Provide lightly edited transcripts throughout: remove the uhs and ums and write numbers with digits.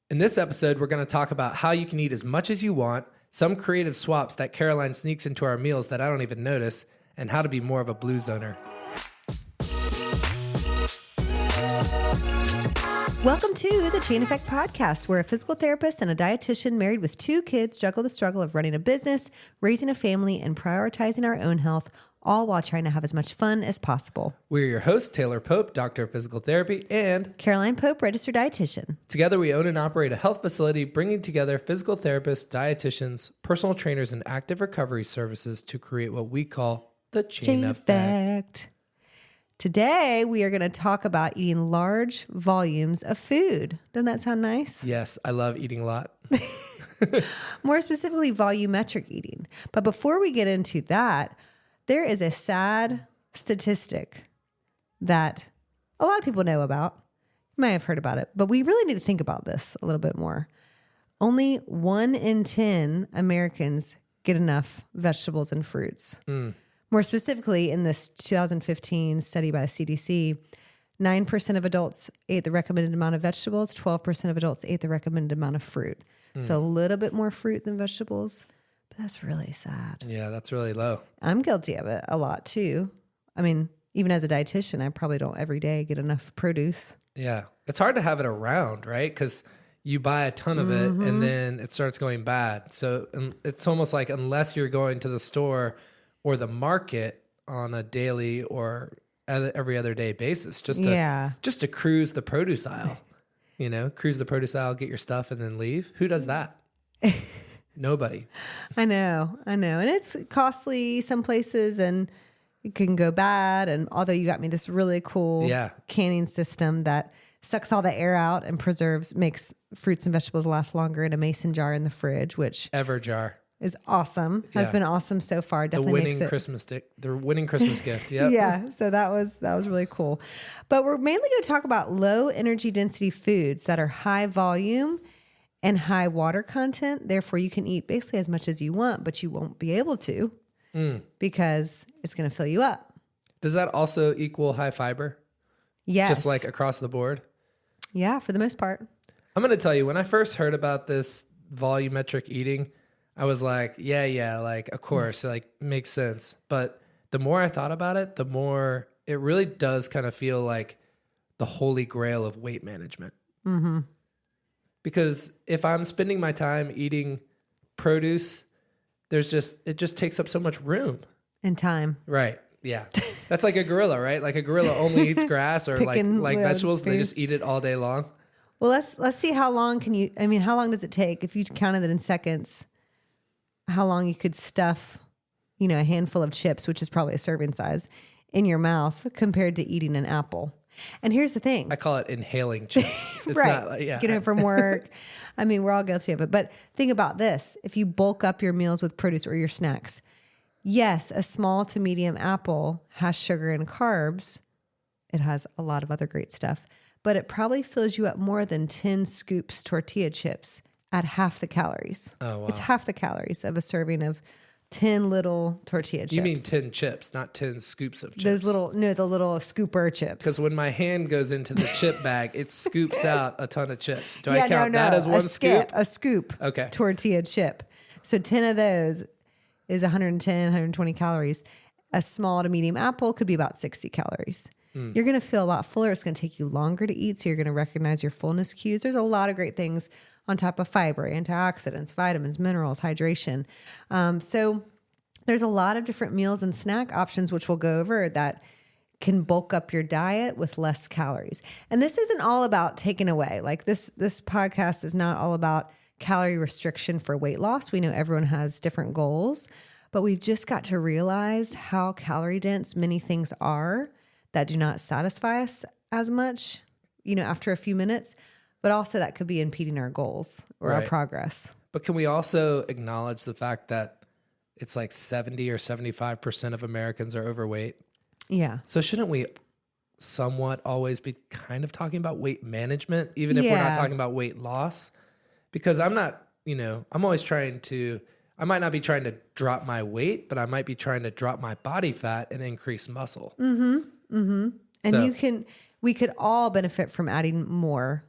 In this episode, we're going to talk about how you can eat as much as you want, some creative swaps that Caroline sneaks into our meals that I don't even notice, and how to be more of a blue zoner. Welcome to the Chain Effect Podcast, where a physical therapist and a dietitian married with 2 kids juggle the struggle of running a business, raising a family, and prioritizing our own health, all while trying to have as much fun as possible. We're your hosts, Taylor Pope, Doctor of Physical Therapy, and Caroline Pope, Registered Dietitian. Together we own and operate a health facility bringing together physical therapists, dietitians, personal trainers, and active recovery services to create what we call the Chain Effect. Today, we are going to talk about eating large volumes of food. Doesn't that sound nice? Yes, I love eating a lot. More specifically, volumetric eating. But before we get into that, there is a sad statistic that a lot of people know about. You might have heard about it, but we really need to think about this a little bit more. Only 1 in 10 Americans get enough vegetables and fruits. More specifically, in this 2015 study by the CDC, 9% of adults ate the recommended amount of vegetables, 12% of adults ate the recommended amount of fruit. So a little bit more fruit than vegetables, but that's really sad. Yeah, that's really low. I'm guilty of it a lot too. I mean, even as a dietitian, I probably don't every day get enough produce. Yeah, it's hard to have it around, right? Because you buy a ton of it and then it starts going bad. So it's almost like unless you're going to the store or the market on a daily or every other day basis, just to cruise the produce aisle, cruise the produce aisle, get your stuff and then leave. Who does that? Nobody. I know. And it's costly some places and it can go bad. And although you got me this really cool canning system that sucks all the air out and makes fruits and vegetables last longer in a mason jar in the fridge, which Everjar is awesome. Has been awesome so far. Definitely the winning Christmas gift. Yep. Yeah. So that was really cool. But we're mainly going to talk about low energy density foods that are high volume and high water content. Therefore, you can eat basically as much as you want, but you won't be able to because it's going to fill you up. Does that also equal high fiber? Yes. Just like across the board? Yeah, for the most part. I'm going to tell you, when I first heard about this volumetric eating, I was like, yeah, like, of course, like, makes sense. But the more I thought about it, the more it really does kind of feel like the holy grail of weight management. Mm-hmm. Because if I'm spending my time eating produce, it just takes up so much room. And time. Right. Yeah. That's like a gorilla, right? Like a gorilla only eats grass or like vegetables. They just eat it all day long. Well, let's see how long how long does it take if you counted it in seconds? How long you could stuff, a handful of chips, which is probably a serving size, in your mouth compared to eating an apple. And here's the thing. I call it inhaling chips. It's right. Not like, yeah. Get home from work. We're all guilty of it. But think about this. If you bulk up your meals with produce or your snacks, yes, a small to medium apple has sugar and carbs. It has a lot of other great stuff. But it probably fills you up more than 10 scoops tortilla chips at half the calories. Oh, wow. It's half the calories of a serving of 10 little tortilla chips. You mean 10 chips, not 10 scoops of chips. The little scooper chips. Because when my hand goes into the chip bag, it scoops out a ton of chips. Do I count that as one scoop? A scoop. Okay. Tortilla chip. So 10 of those is 110, 120 calories. A small to medium apple could be about 60 calories. You're going to feel a lot fuller. It's going to take you longer to eat, so you're going to recognize your fullness cues. There's a lot of great things on top of fiber, antioxidants, vitamins, minerals, hydration. So there's a lot of different meals and snack options, which we'll go over, that can bulk up your diet with less calories. And this isn't all about taking away. Like this podcast is not all about calorie restriction for weight loss. We know everyone has different goals, but we've just got to realize how calorie dense many things are that do not satisfy us as much, after a few minutes, but also that could be impeding our goals or our progress. But can we also acknowledge the fact that it's like 70 or 75% of Americans are overweight? Yeah. So shouldn't we somewhat always be kind of talking about weight management, even if we're not talking about weight loss? Because I'm not, I'm always I might not be trying to drop my weight, but I might be trying to drop my body fat and increase muscle. Mm-hmm. Mm-hmm. And we could all benefit from adding more,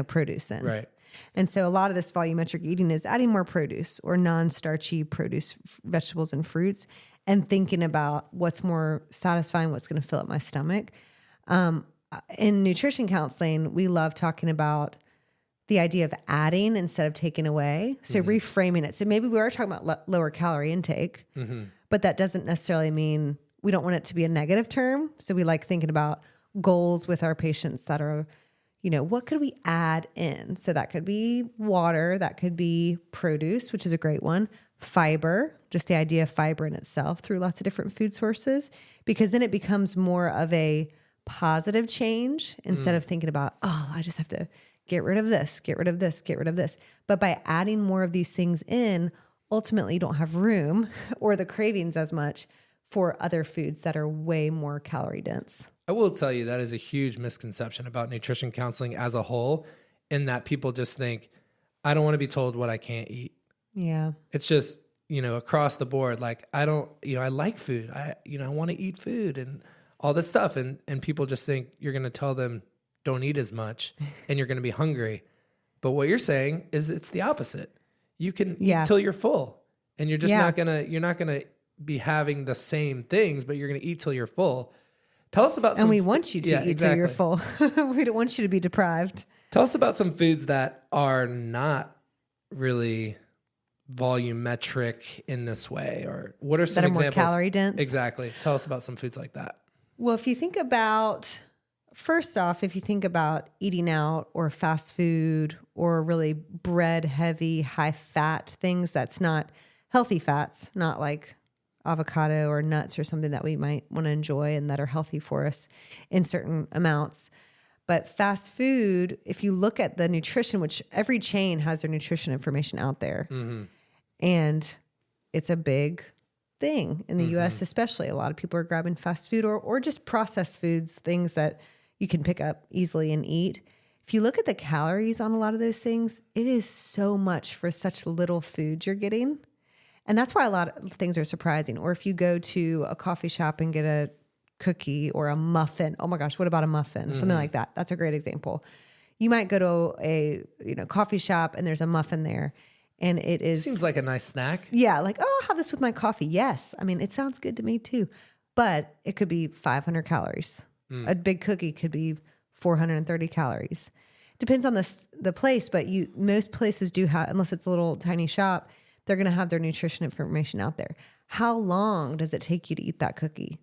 produce in. Right. And so a lot of this volumetric eating is adding more produce or non-starchy produce, vegetables and fruits, and thinking about what's more satisfying, what's going to fill up my stomach. In nutrition counseling, we love talking about the idea of adding instead of taking away. So reframing it. So maybe we are talking about lower calorie intake, but that doesn't necessarily mean we don't want it to be a negative term. So we like thinking about goals with our patients that are, what could we add in? So that could be water, that could be produce, which is a great one. Fiber, just the idea of fiber in itself through lots of different food sources, because then it becomes more of a positive change instead of thinking about, I just have to get rid of this, get rid of this, get rid of this. But by adding more of these things in, ultimately you don't have room or the cravings as much for other foods that are way more calorie dense. I will tell you that is a huge misconception about nutrition counseling as a whole, in that people just think, I don't want to be told what I can't eat. Yeah. It's just, across the board. Like, I don't, I like food. I want to eat food and all this stuff. And people just think you're going to tell them don't eat as much and you're going to be hungry. But what you're saying is it's the opposite. You can eat till you're full, and you're just not going to be having the same things, but you're going to eat till you're full. Tell us about some... And we want you to eat till you're full. We don't want you to be deprived. Tell us about some foods that are not really volumetric in this way, or what are some examples? More calorie dense? Exactly. Tell us about some foods like that. Well, if you think about, first off, if you think about eating out or fast food or really bread heavy, high fat things, that's not healthy fats, not like avocado or nuts or something that we might want to enjoy and that are healthy for us in certain amounts. But fast food, if you look at the nutrition, which every chain has their nutrition information out there, and it's a big thing in the US, especially. A lot of people are grabbing fast food or just processed foods, things that you can pick up easily and eat. If you look at the calories on a lot of those things, it is so much for such little food you're getting. And that's why a lot of things are surprising. Or if you go to a coffee shop and get a cookie or a muffin. Oh my gosh, what about a muffin? Something like that. That's a great example. You might go to a coffee shop and there's a muffin there, and it is... Seems like a nice snack. Yeah, like, I'll have this with my coffee. Yes. I mean, it sounds good to me too. But it could be 500 calories. A big cookie could be 430 calories. Depends on the place, but most places do have, unless it's a little tiny shop, they're going to have their nutrition information out there. How long does it take you to eat that cookie?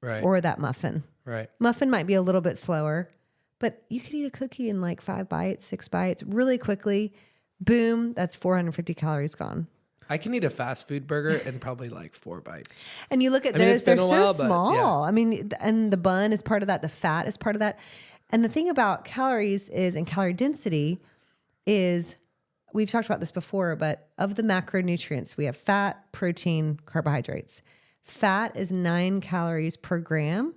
Right. Or that muffin? Right. Muffin might be a little bit slower, but you could eat a cookie in like 5 bites, 6 bites really quickly. Boom, that's 450 calories gone. I can eat a fast food burger in probably like 4 bites. And you look at those, they're so small. I mean, and the bun is part of that. The fat is part of that. And the thing about calories and calorie density is, we've talked about this before, but of the macronutrients, we have fat, protein, carbohydrates. Fat is 9 calories per gram.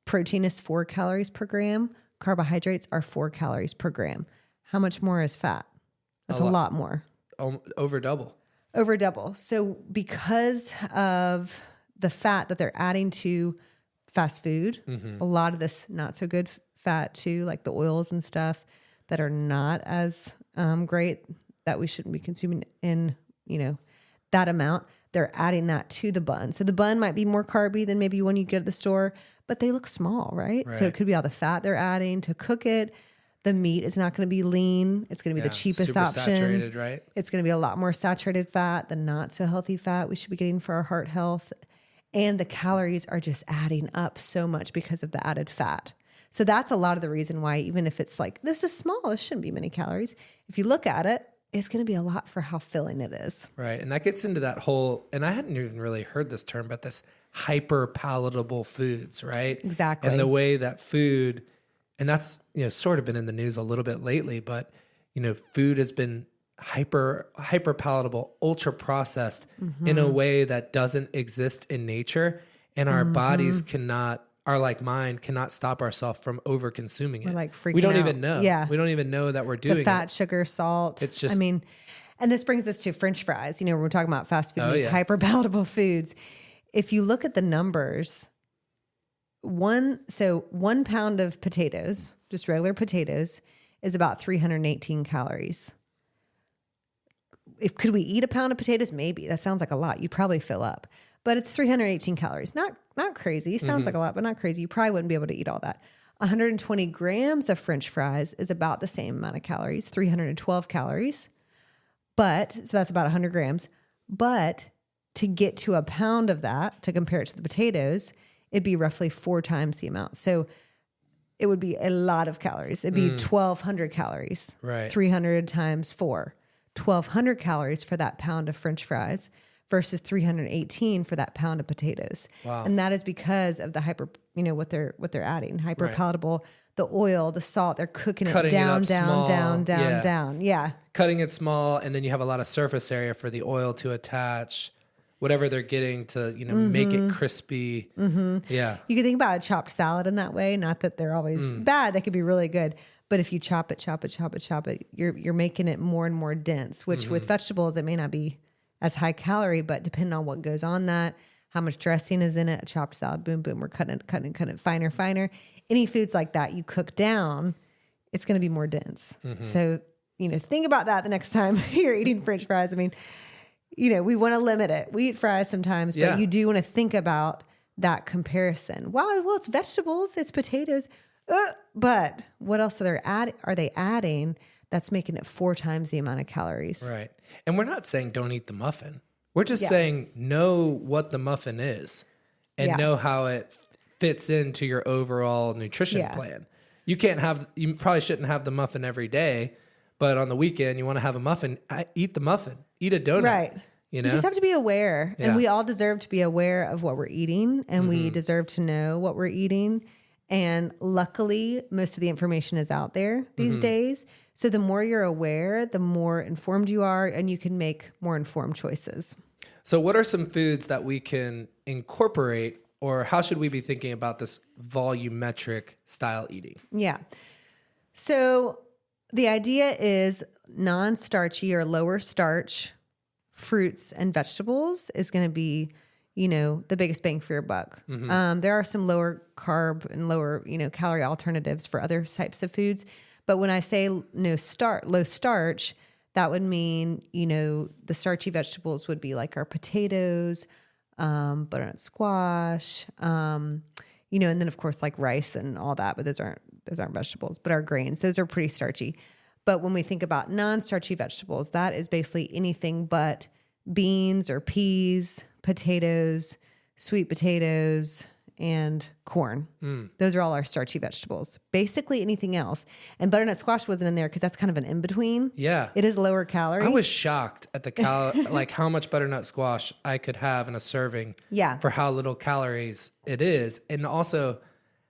Protein is 4 calories per gram. Carbohydrates are 4 calories per gram. How much more is fat? That's a lot more. Over double. Over double. So because of the fat that they're adding to fast food, a lot of this not so good fat too, like the oils and stuff that are not as great, that we shouldn't be consuming in, that amount. They're adding that to the bun. So the bun might be more carby than maybe one you get at the store, but they look small, right? So it could be all the fat they're adding to cook it. The meat is not going to be lean. It's going to be the cheapest option. Saturated, right? It's going to be a lot more saturated fat than not so healthy fat we should be getting for our heart health. And the calories are just adding up so much because of the added fat. So that's a lot of the reason why, even if it's like, this is small, this shouldn't be many calories. If you look at it, it's going to be a lot for how filling it is. Right. And that gets into that whole, and I hadn't even really heard this term, but this hyper palatable foods, right? Exactly. And the way that food, and that's, sort of been in the news a little bit lately, but, food has been hyper palatable, ultra processed in a way that doesn't exist in nature. And our bodies cannot, our mind cannot stop ourselves from over consuming it. We're like freaking we don't out. Even know. Yeah. We don't even know that we're doing the fat, sugar, salt. It's just, and this brings us to French fries. When we're talking about fast food, these hyper palatable foods. If you look at the numbers, 1 pound of potatoes, just regular potatoes, is about 318 calories. Could we eat a pound of potatoes? Maybe. That sounds like a lot. You'd probably fill up. But it's 318 calories. Not crazy. Sounds like a lot, but not crazy. You probably wouldn't be able to eat all that. 120 grams of French fries is about the same amount of calories, 312 calories. So that's about 100 grams. But to get to a pound of that, to compare it to the potatoes, it'd be roughly 4 times the amount. So it would be a lot of calories. It'd be 1,200 calories. Right. 300 times 4. 1,200 calories for that pound of French fries versus 318 for that pound of potatoes. Wow. And that is because of the what they're adding, hyper palatable, the oil, the salt, they're cooking it down. Yeah. Cutting it small, and then you have a lot of surface area for the oil to attach whatever they're getting to, make it crispy. Yeah. You can think about a chopped salad in that way. Not that they're always bad. They could be really good. But if you chop it, you're making it more and more dense, which with vegetables, it may not be as high calorie, but depending on what goes on that, how much dressing is in it, a chopped salad, boom, boom, we're cutting it finer. Any foods like that you cook down, it's going to be more dense. So, think about that the next time you're eating French fries. I mean, we want to limit it. We eat fries sometimes, but you do want to think about that comparison. Wow, well, it's vegetables, it's potatoes. But what else are they adding that's making it 4 times the amount of calories? Right. And we're not saying don't eat the muffin. We're just saying know what the muffin is and know how it fits into your overall nutrition plan. You probably shouldn't have the muffin every day, but on the weekend you want to have a muffin, eat the muffin, eat a donut. Right. You just have to be aware. Yeah. And we all deserve to be aware of what we're eating, and we deserve to know what we're eating. And luckily, most of the information is out there these days. So the more you're aware, the more informed you are, and you can make more informed choices. So what are some foods that we can incorporate, or how should we be thinking about this volumetric style eating? Yeah. So the idea is non-starchy or lower starch fruits and vegetables is going to be the biggest bang for your buck. There are some lower carb and lower, calorie alternatives for other types of foods. But when I say low starch, that would mean, the starchy vegetables would be like our potatoes, butternut squash, and then of course like rice and all that, but those aren't vegetables, but our grains, those are pretty starchy. But when we think about non-starchy vegetables, that is basically anything but beans or peas, potatoes, sweet potatoes, and corn. Those are all our starchy vegetables. Basically anything else. And butternut squash wasn't in there because that's kind of an in-between. Yeah. It is lower calorie. I was shocked at the like how much butternut squash I could have in a serving for how little calories it is. And also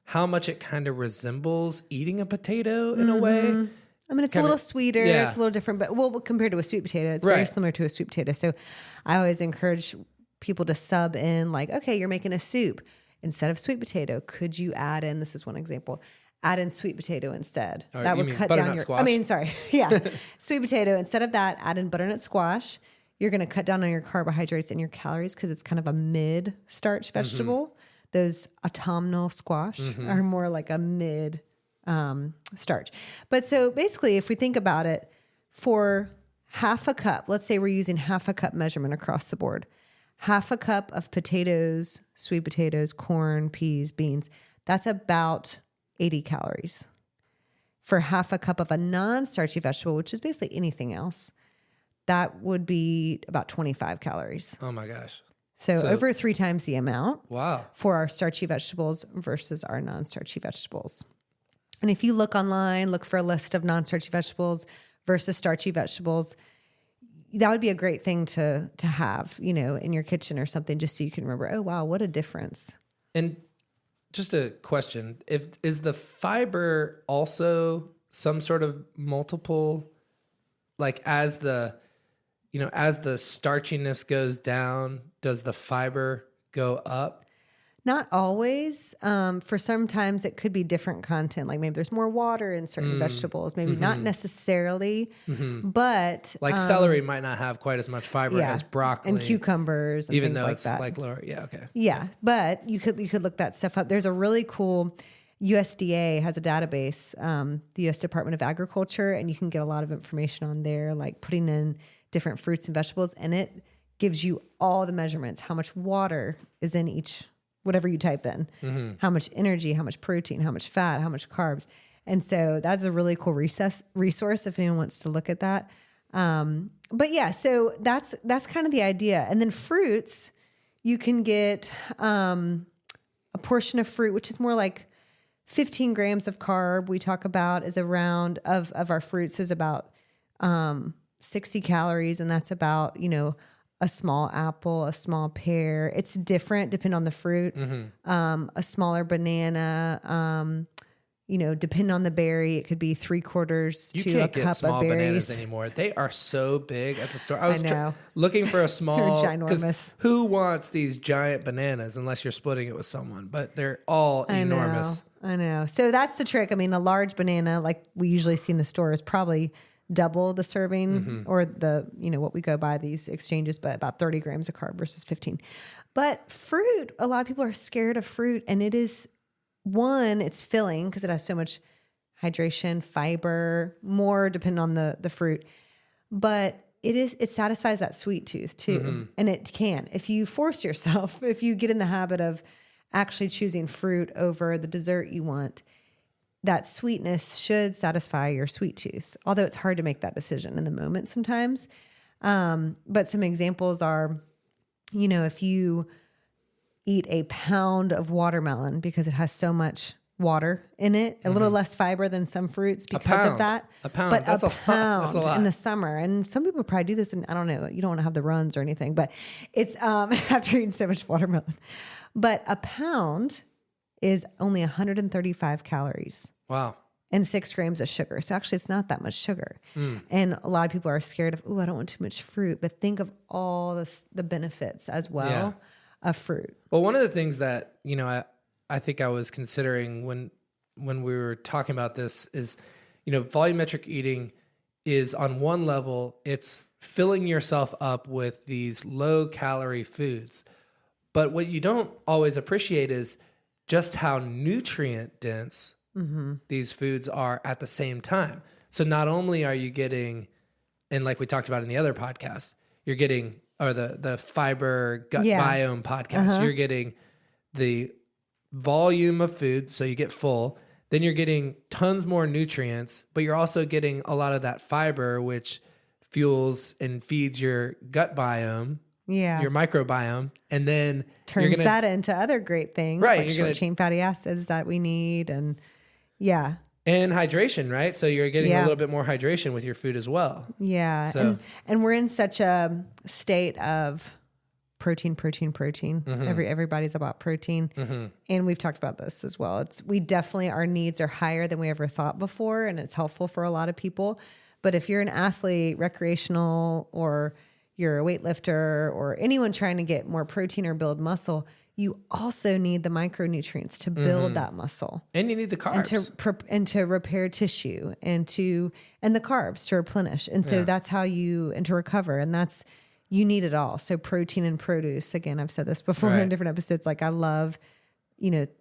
how much it kind of resembles eating a potato in a way. I mean, it's a little sweeter. Yeah. It's a little different, but compared to a sweet potato, it's very similar to a sweet potato. So I always encourage people to sub in like, okay, you're making a soup. Instead of sweet potato, could you add in, this is one example, add in sweet potato instead. That would cut down your, squash? Sweet potato. Instead of that, add in butternut squash. You're going to cut down on your carbohydrates and your calories because it's kind of a mid-starch vegetable. Those autumnal squash are more like a mid starch. But so basically, if we think about it, for half a cup, let's say we're using half a cup measurement across the board, half a cup of potatoes, sweet potatoes, corn, peas, beans, that's about 80 calories. For half a cup of a non-starchy vegetable, which is basically anything else, that would be about 25 calories. Oh my gosh. So over 3 times the amount. Wow. For our starchy vegetables versus our non-starchy vegetables. And if you look online, look for a list of non-starchy vegetables versus starchy vegetables, that would be a great thing to have, in your kitchen or something, just so you can remember, oh, wow, what a difference. And just a question, is the fiber also some sort of multiple, like as the starchiness goes down, does the fiber go up? Not always. For sometimes it could be different content. Like maybe there's more water in certain vegetables. Maybe not necessarily, but like celery might not have quite as much fiber as broccoli and cucumbers, and even things though like it's that. like lower. Yeah, okay. Yeah, but you could look that stuff up. There's a really cool USDA has a database, the U.S. Department of Agriculture, and you can get a lot of information on there, like putting in different fruits and vegetables, and it gives you all the measurements, how much water is in each, whatever you type in, how much energy, how much protein, how much fat, how much carbs. And so that's a really cool resource if anyone wants to look at that. But yeah, so that's kind of the idea. And then fruits, you can get a portion of fruit, which is more like 15 grams of carb. We talk about is around of our fruits is about 60 calories. And that's about, a small apple, a small pear. It's different depending on the fruit. A smaller banana, depending on the berry, it could be 3/4 You to a can't get cup small of berries bananas anymore. They are so big at the store. I was know. looking for a small, They're ginormous. who wants these giant bananas unless you're splitting it with someone? But they're all enormous. I know. So that's the trick. I mean, a large banana, like we usually see in the store, is probably double the serving or the, what we go by these exchanges, but about 30 grams of carb versus 15. But fruit, a lot of people are scared of fruit, and it is it's filling because it has so much hydration, fiber, more depending on the fruit. But it satisfies that sweet tooth too. And it can, if you force yourself, if you get in the habit of actually choosing fruit over the dessert you want, that sweetness should satisfy your sweet tooth. Although it's hard to make that decision in the moment sometimes. But some examples are, if you eat a pound of watermelon because it has so much water in it, a little less fiber than some fruits because of that. A pound. But That's a pound. pound in the summer. And some people probably do this, and I don't know, you don't want to have the runs or anything, but it's after eating so much watermelon. But a pound is only 135 calories. Wow. And 6 grams of sugar. So actually it's not that much sugar. And a lot of people are scared of, I don't want too much fruit, but think of all the benefits as well of fruit. Well, one of the things that, I think I was considering when we were talking about this is, volumetric eating is on one level, it's filling yourself up with these low calorie foods. But what you don't always appreciate is just how nutrient dense these foods are at the same time. So not only are you getting, and like we talked about in the other podcast, you're getting, or the fiber gut biome podcast, you're getting the volume of food, so you get full. Then you're getting tons more nutrients, but you're also getting a lot of that fiber, which fuels and feeds your gut biome, your microbiome, and then turns that into other great things, right? Like short chain fatty acids that we need, and and hydration, right? So you're getting a little bit more hydration with your food as well. Yeah, so. and we're in such a state of protein. Everybody's about protein, and we've talked about this as well. We definitely, our needs are higher than we ever thought before, and it's helpful for a lot of people. But if you're an athlete, recreational, or you're a weightlifter, or anyone trying to get more protein or build muscle, you also need the micronutrients to build that muscle, and you need the carbs, and to repair tissue, and the carbs to replenish. And so that's how and to recover, and you need it all. So protein and produce. Again, I've said this before in different episodes. Like I love,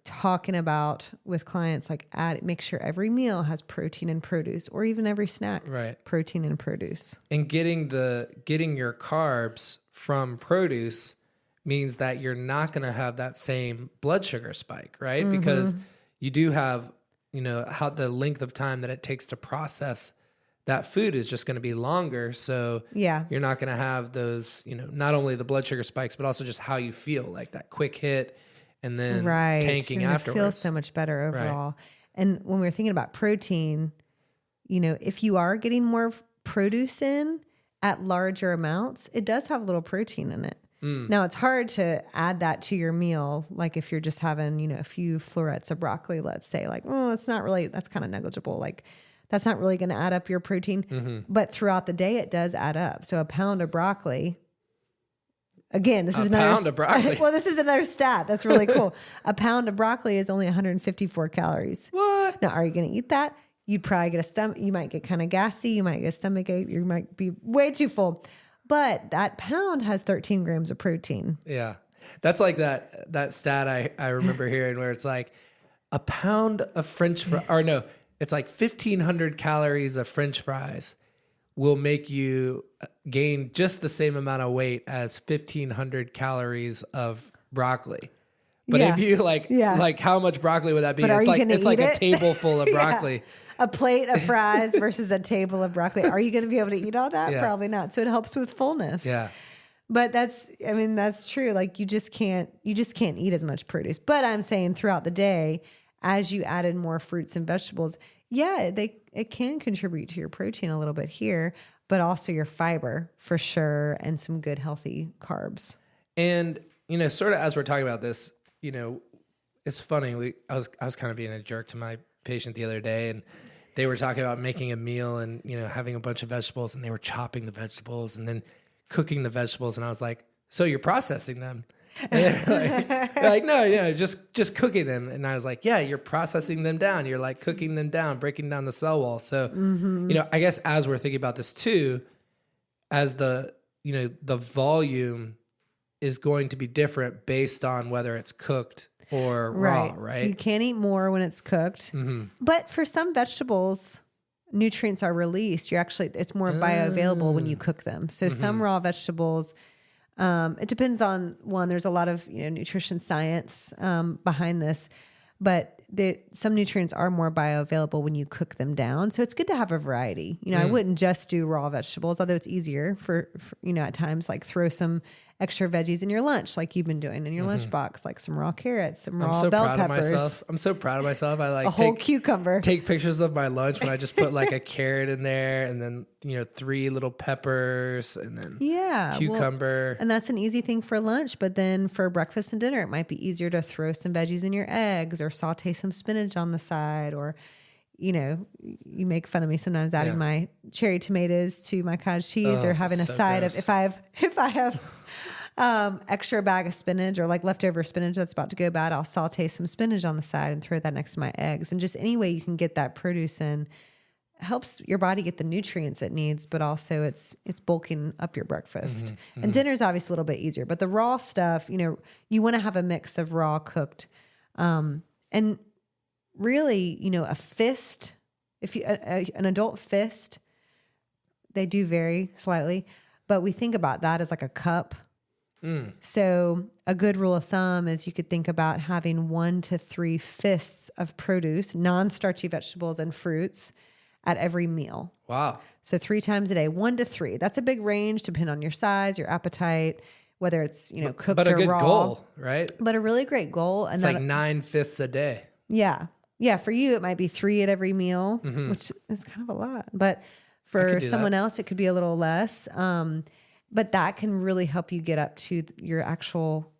talking about with clients, like make sure every meal has protein and produce, or even every snack, protein and produce. And getting your carbs from produce means that you're not going to have that same blood sugar spike, right? Because you do have, how the length of time that it takes to process that food is just going to be longer. So you're not going to have those, not only the blood sugar spikes, but also just how you feel, like that quick hit and then tanking afterwards. Feel so much better overall. Right. And when we're thinking about protein, if you are getting more produce in at larger amounts, it does have a little protein in it. Now it's hard to add that to your meal. Like if you're just having, a few florets of broccoli, let's say, like, that's kind of negligible. Like that's not really going to add up your protein, but throughout the day it does add up. So a pound of broccoli, again, this is pound of broccoli. Well, this is another stat that's really cool. A pound of broccoli is only 154 calories. What? Now, are you going to eat that? You'd probably get you might get kind of gassy. You might get a stomach ache. You might be way too full. But that pound has 13 grams of protein. Yeah. That's like that stat I remember hearing where it's like, a pound of French fries, or no, it's like 1,500 calories of French fries will make you gain just the same amount of weight as 1,500 calories of broccoli. But if you like how much broccoli would that be? But are you gonna it's like eat a it? table full of broccoli. Yeah. A plate of fries versus a table of broccoli. Are you going to be able to eat all that? Yeah. Probably not. So it helps with fullness. Yeah. But that's true. Like you just can't eat as much produce. But I'm saying throughout the day, as you added more fruits and vegetables, it can contribute to your protein a little bit here, but also your fiber for sure, and some good healthy carbs. And, sort of as we're talking about this, it's funny. I was kind of being a jerk to my patient the other day, and they were talking about making a meal and, having a bunch of vegetables, and they were chopping the vegetables and then cooking the vegetables. And I was like, so you're processing them? And they're like, no, just cooking them. And I was like, yeah, you're processing them down. You're like cooking them down, breaking down the cell wall. So, I guess as we're thinking about this too, as the volume is going to be different based on whether it's cooked or raw, right? You can't eat more when it's cooked. Mm-hmm. But for some vegetables, nutrients are released. It's more bioavailable when you cook them. So some raw vegetables, it depends on one. There's a lot of nutrition science behind this, but some nutrients are more bioavailable when you cook them down. So it's good to have a variety. I wouldn't just do raw vegetables, although it's easier for at times, like throw some extra veggies in your lunch, like you've been doing in your lunchbox, like some raw carrots, some raw bell peppers. I'm so proud of myself. I like a whole cucumber. Take pictures of my lunch when I just put like a carrot in there, and then 3 little peppers, and then cucumber. And that's an easy thing for lunch. But then for breakfast and dinner, it might be easier to throw some veggies in your eggs, or saute some spinach on the side, or you make fun of me sometimes adding my cherry tomatoes to my cottage cheese, or having a side gross. If I have extra bag of spinach, or like leftover spinach that's about to go bad, I'll saute some spinach on the side and throw that next to my eggs. And just any way you can get that produce in helps your body get the nutrients it needs, but also it's bulking up your breakfast. And dinner's obviously a little bit easier, but the raw stuff, you want to have a mix of raw, cooked, and really, a fist, an adult fist, they do vary slightly, but we think about that as like a cup. So a good rule of thumb is you could think about having 1 to 3 fists of produce, non-starchy vegetables and fruits at every meal. Wow. So 3 times a day, 1 to 3. That's a big range depending on your size, your appetite, whether it's, cooked or raw. But a good goal, right? But a really great goal. And it's like 9 fists a day. Yeah. Yeah. For you, it might be 3 at every meal, which is kind of a lot. But for someone else, it could be a little less. But that can really help you get up to your actual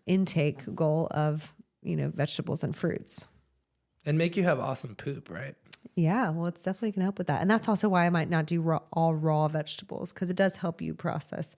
intake goal of, vegetables and fruits. And make you have awesome poop, right? Yeah, well, it's definitely going to help with that. And that's also why I might not do all raw vegetables, because it does help you process,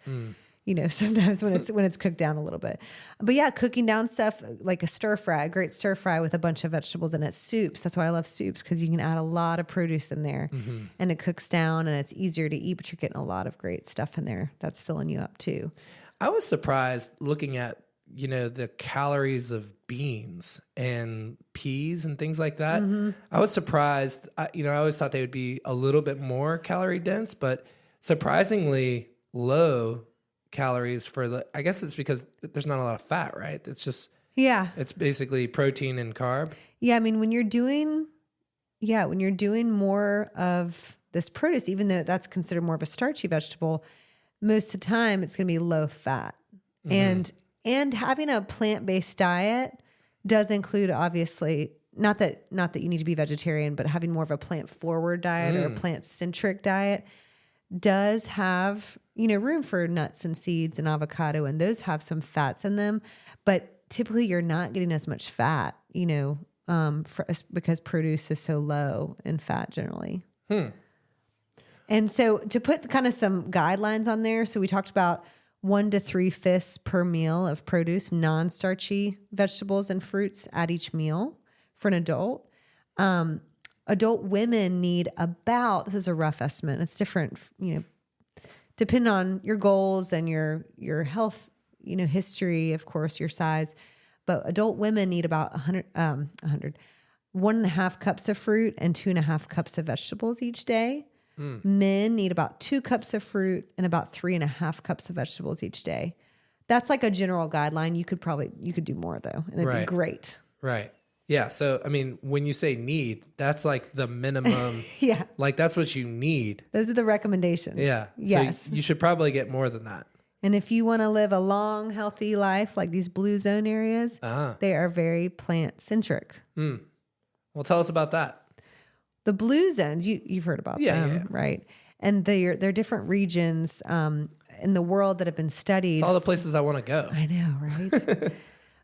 sometimes when it's cooked down a little bit. But yeah, cooking down stuff like a great stir fry with a bunch of vegetables in it. Soups, that's why I love soups, because you can add a lot of produce in there and it cooks down and it's easier to eat, but you're getting a lot of great stuff in there that's filling you up too. I was surprised looking at, the calories of beans and peas and things like that. I was surprised. I always thought they would be a little bit more calorie dense, but surprisingly low calories I guess it's because there's not a lot of fat, right? It's just, it's basically protein and carb. Yeah. I mean, when you're doing more of this produce, even though that's considered more of a starchy vegetable, most of the time it's going to be low fat. And having a plant-based diet does include, obviously, not that you need to be vegetarian, but having more of a plant-forward diet or a plant-centric diet does have, room for nuts and seeds and avocado, and those have some fats in them. But typically you're not getting as much fat, because produce is so low in fat generally. And so to put kind of some guidelines on there, so we talked about 1 to 3 fists per meal of produce, non-starchy vegetables and fruits at each meal for an adult. Adult women need about, this is a rough estimate, it's different, depending on your goals and your health, history, of course, your size, but adult women need about 1.5 cups of fruit and 2.5 cups of vegetables each day. Men need about 2 cups of fruit and about 3.5 cups of vegetables each day. That's like a general guideline. You could do more though, and it'd be great. Right. Yeah. So, I mean, when you say need, that's like the minimum. Yeah. Like that's what you need. Those are the recommendations. Yeah. Yes. So you should probably get more than that. And if you want to live a long, healthy life, like these blue zone areas, they are very plant centric. Well, tell us about that. The blue zones, you've heard about them, right? And they're different regions in the world that have been studied. It's all the places I want to go. I know, right?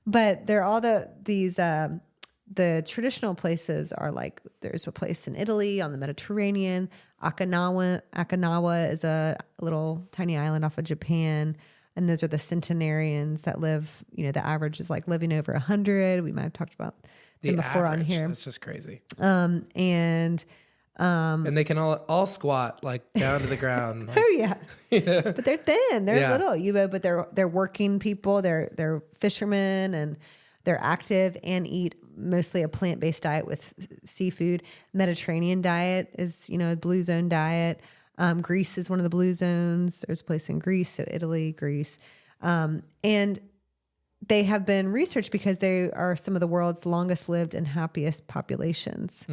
But they're all the traditional places are like, there's a place in Italy on the Mediterranean. Okinawa is a little tiny island off of Japan. And those are the centenarians that live, the average is like living over 100. We might have talked about them before on here. That's just crazy. And they can all squat like down to the ground. Like, oh yeah. But they're thin. They're little, but they're working people. They're fishermen and they're active and eat mostly a plant-based diet with seafood. Mediterranean diet is, a blue zone diet. Greece is one of the blue zones. There's a place in Greece, so Italy, Greece. And they have been researched because they are some of the world's longest lived and happiest populations.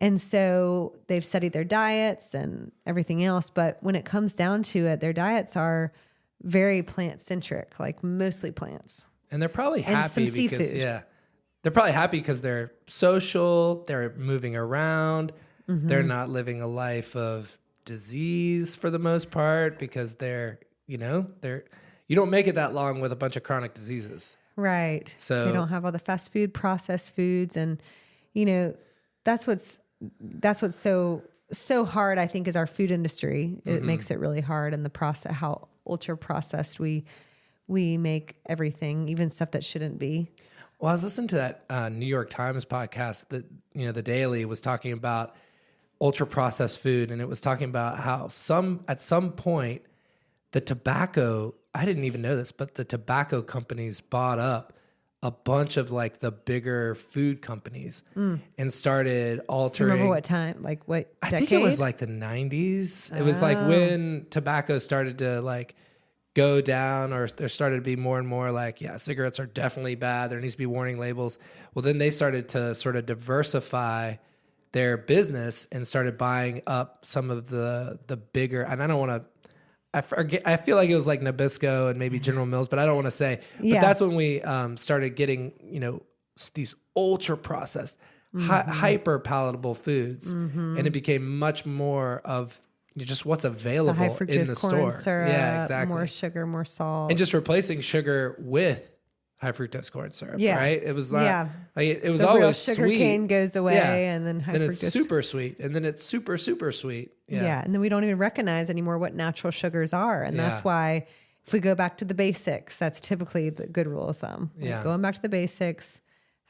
And so they've studied their diets and everything else. But when it comes down to it, their diets are very plant-centric, like mostly plants. And they're probably happy some because, seafood. they're probably happy because they're social, they're moving around, they're not living a life of disease for the most part because they're you don't make it that long with a bunch of chronic diseases. Right. So they don't have all the fast food, processed foods. And, that's what's so hard, I think, is our food industry. It makes it really hard. And the process, how ultra processed we make everything, even stuff that shouldn't be. Well, I was listening to that New York Times podcast that, the Daily was talking about ultra processed food. And it was talking about how at some point, the tobacco, I didn't even know this, but the tobacco companies bought up a bunch of like the bigger food companies and started altering. Remember what time? Like what decade? I think it was like the 90s. It was like when tobacco started to like go down, or there started to be more and more like, cigarettes are definitely bad. There needs to be warning labels. Well, then they started to sort of diversify their business and started buying up some of the bigger, and I don't want to, I feel like it was like Nabisco and maybe General Mills, but I don't want to say. But that's when we started getting, these ultra processed, hyper palatable foods, and it became much more of just what's available the high fructose in the corn store. Syrup, Yeah, exactly. More sugar, more salt, and just replacing sugar with high fructose corn syrup. Yeah. Right. It was like, it was the always real sugar sweet. cane goes away, and then high then fructose. it's super sweet, and then it's super, super sweet. Yeah. And then we don't even recognize anymore what natural sugars are. And that's why if we go back to the basics, that's typically the good rule of thumb. Like going back to the basics,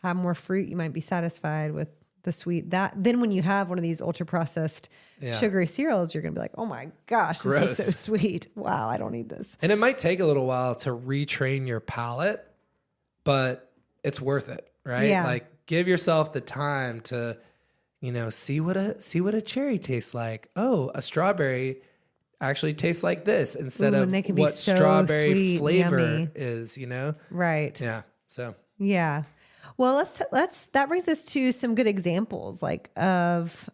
have more fruit, you might be satisfied with the sweet. Then when you have one of these ultra processed sugary cereals, you're going to be like, oh my gosh, this is so sweet. Wow, I don't need this. And it might take a little while to retrain your palate, but it's worth it, right? Yeah. Like give yourself the time to, see what a cherry tastes like. Oh, a strawberry actually tastes like this instead of what so strawberry sweet, flavor yummy. is, Right. Yeah. So. Yeah. Well, that brings us to some good examples like of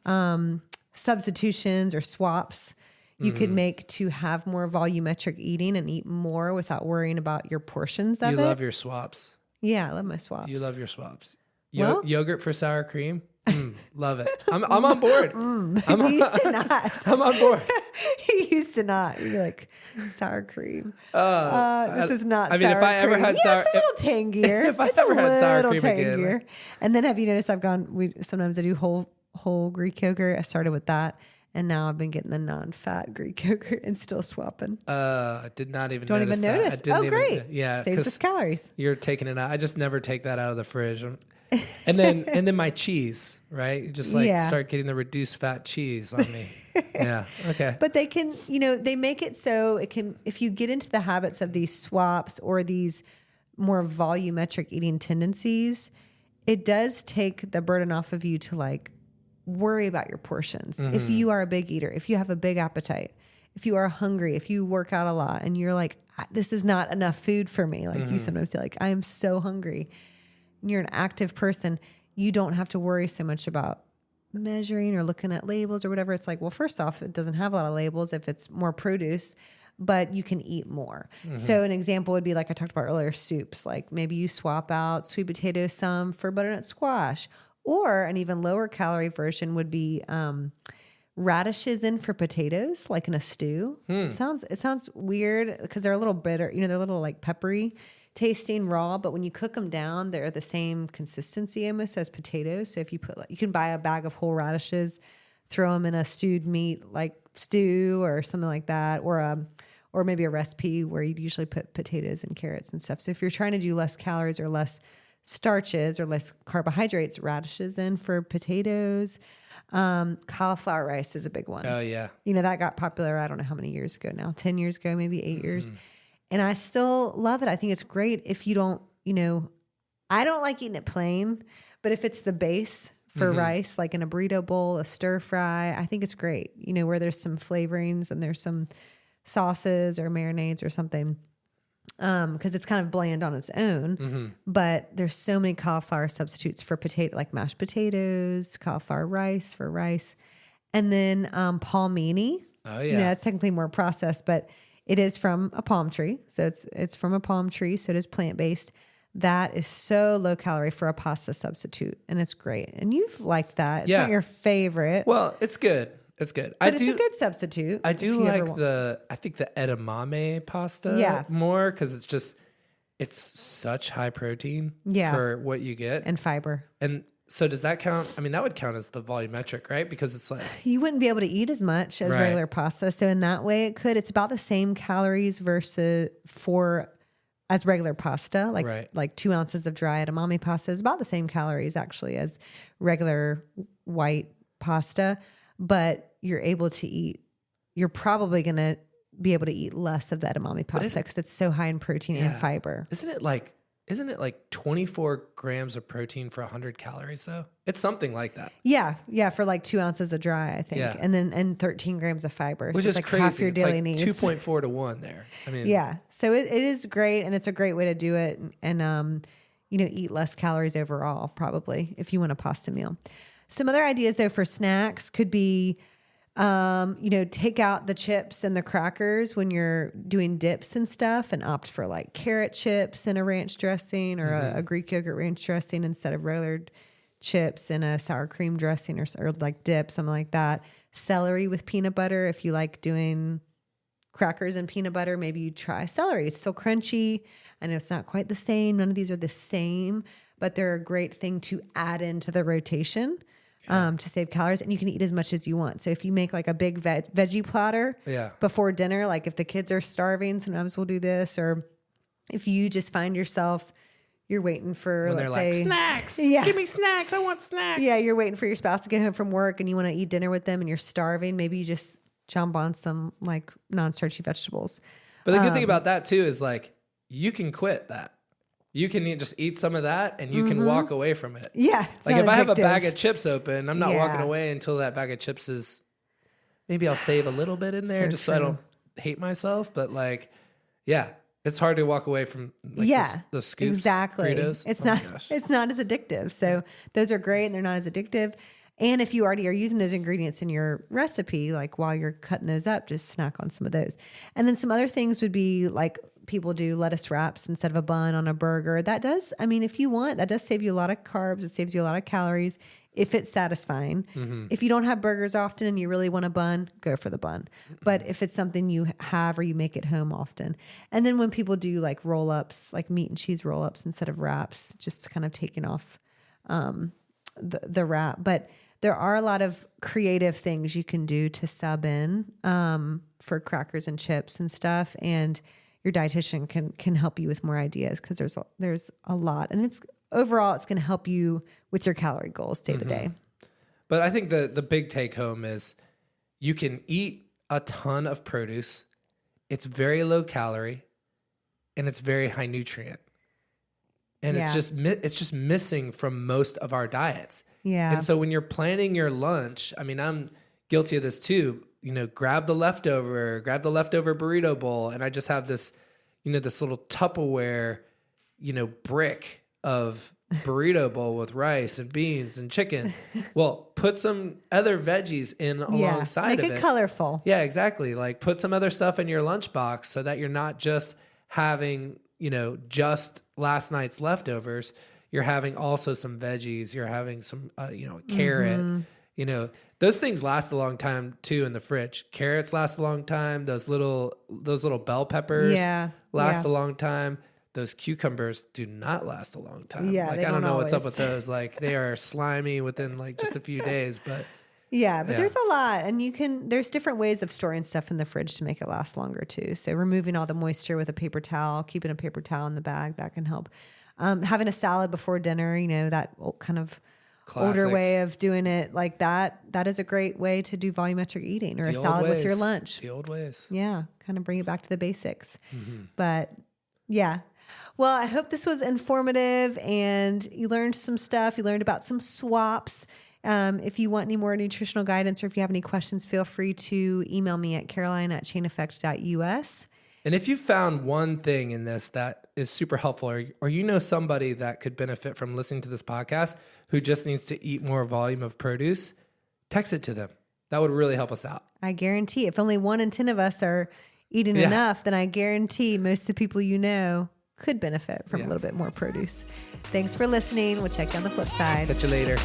substitutions or swaps you could make to have more volumetric eating and eat more without worrying about your portions of it. You love your swaps. Yeah, I love my swaps. You love your swaps. Yogurt for sour cream. Love it. I'm on board. He used to not. I'm on board. He used to not. You'd be like, sour cream. This is not sour cream. If I ever had sour... it's a little tangier. If I ever had sour cream again. And then have you noticed sometimes I do whole Greek yogurt. I started with that. And now I've been getting the non-fat Greek yogurt and still swapping. I did not even Don't notice even that. notice. Great. Saves us calories. You're taking it out. I just never take that out of the fridge. And then my cheese, right? You just start getting the reduced fat cheese on me. Yeah. Okay. But they can, they make it so it can, if you get into the habits of these swaps or these more volumetric eating tendencies, it does take the burden off of you to like worry about your portions. If you are a big eater, if you have a big appetite, if you are hungry, if you work out a lot and you're like, this is not enough food for me. Like you sometimes say like, I am so hungry. And you're an active person. You don't have to worry so much about measuring or looking at labels or whatever. It's like, well, first off, it doesn't have a lot of labels if it's more produce, but you can eat more. So an example would be like I talked about earlier, soups. Like maybe you swap out sweet potato some for butternut squash, or an even lower calorie version would be radishes in for potatoes, like in a stew. It sounds weird because they're a little bitter. They're a little like peppery tasting raw, but when you cook them down, they're the same consistency almost as potatoes. So if you you can buy a bag of whole radishes, throw them in a stewed meat like stew or something like that, or maybe a recipe where you'd usually put potatoes and carrots and stuff. So if you're trying to do less calories or less starches or less carbohydrates, radishes in for potatoes. Cauliflower rice is a big one. Oh yeah. That got popular, I don't know how many years ago now, 10 years ago, maybe 8 years. And I still love it. I think it's great if you don't, I don't like eating it plain, but if it's the base for rice, like in a burrito bowl, a stir fry, I think it's great, where there's some flavorings and there's some sauces or marinades or something. Because it's kind of bland on its own, but there's so many cauliflower substitutes for potato, like mashed potatoes, cauliflower rice for rice, and then palmini. Oh yeah, it's technically more processed, but it is from a palm tree, so it's from a palm tree, so it is plant based. That is so low calorie for a pasta substitute, and it's great. And you've liked that. It's not your favorite. Well, it's good. It's good. But it's a good substitute. I do like I think the edamame pasta more because it's such high protein for what you get. And fiber. And so does that count? I mean, that would count as the volumetric, right? Because it's like... You wouldn't be able to eat as much as regular pasta. So in that way it could. It's about the same calories as regular pasta. Like 2 ounces of dry edamame pasta is about the same calories actually as regular white pasta. But you're probably going to be able to eat less of the edamame pasta because it's so high in protein and fiber. Isn't it like 24 grams of protein for 100 calories though? It's something like that. Yeah. Yeah. For like 2 ounces of dry, I think. Yeah. And 13 grams of fiber. Which so is like crazy. Half your daily needs. 2.4 to 1 there. I mean, yeah. So it is great. And it's a great way to do it. And, eat less calories overall, probably, if you want a pasta meal. Some other ideas though for snacks could be, take out the chips and the crackers when you're doing dips and stuff and opt for like carrot chips and a ranch dressing or a Greek yogurt ranch dressing instead of regular chips and a sour cream dressing or like dip, something like that. Celery with peanut butter. If you like doing crackers and peanut butter, maybe you try celery. It's still crunchy. I know it's not quite the same. None of these are the same, but they're a great thing to add into the rotation. To save calories, and you can eat as much as you want. So if you make like a big veggie platter before dinner, like if the kids are starving, sometimes we'll do this, or if you just find yourself, you're waiting for, when let's say, like, snacks. Give me snacks. I want snacks. Yeah, you're waiting for your spouse to get home from work and you want to eat dinner with them and you're starving. Maybe you just jump on some like non-starchy vegetables. But the good thing about that too is like you can quit that. You can just eat some of that and you can walk away from it. Yeah. Like if I have a bag of chips open, I'm not walking away until that bag of chips is, maybe I'll save a little bit in there so I don't hate myself. But like, it's hard to walk away from like the scoops. Exactly. Fritos. It's not as addictive. So those are great and they're not as addictive. And if you already are using those ingredients in your recipe, like while you're cutting those up, just snack on some of those. And then some other things would be like people do lettuce wraps instead of a bun on a burger. That does, if you want, that does save you a lot of carbs. It saves you a lot of calories if it's satisfying. If you don't have burgers often and you really want a bun, go for the bun. But if it's something you have or you make at home often. And then when people do like roll-ups, like meat and cheese roll-ups instead of wraps, just kind of taking off the wrap. But there are a lot of creative things you can do to sub in for crackers and chips and stuff. And your dietitian can help you with more ideas because there's a lot. And it's going to help you with your calorie goals day to day. But I think the big take home is you can eat a ton of produce. It's very low calorie and it's very high nutrient. And it's just missing from most of our diets. Yeah. And so when you're planning your lunch, I mean, I'm guilty of this too. Grab the leftover burrito bowl. And I just have this, this little Tupperware, brick of burrito bowl with rice and beans and chicken. Well, put some other veggies in alongside of it. Make it colorful. Yeah, exactly. Like put some other stuff in your lunchbox so that you're not just having, just last night's leftovers. You're having also some veggies. You're having some, carrot. Those things last a long time too in the fridge. Carrots last a long time. Those little bell peppers last a long time. Those cucumbers do not last a long time. Yeah, like I don't know what's up with those. Like they are slimy within like just a few days. But there's a lot, and there's different ways of storing stuff in the fridge to make it last longer too. So removing all the moisture with a paper towel, keeping a paper towel in the bag, that can help. Having a salad before dinner, that kind of classic older way of doing it like that. That is a great way to do volumetric eating, or a salad with your lunch. The old ways. Yeah, kind of bring it back to the basics. But yeah. Well, I hope this was informative and you learned some stuff. You learned about some swaps. If you want any more nutritional guidance or if you have any questions, feel free to email me at caroline@chaineffects.us. And if you found one thing in this that is super helpful, or somebody that could benefit from listening to this podcast who just needs to eat more volume of produce, text it to them. That would really help us out. I guarantee if only 1 in 10 of us are eating enough, then I guarantee most of the people could benefit from a little bit more produce. Thanks for listening. We'll check you on the flip side. Catch you later.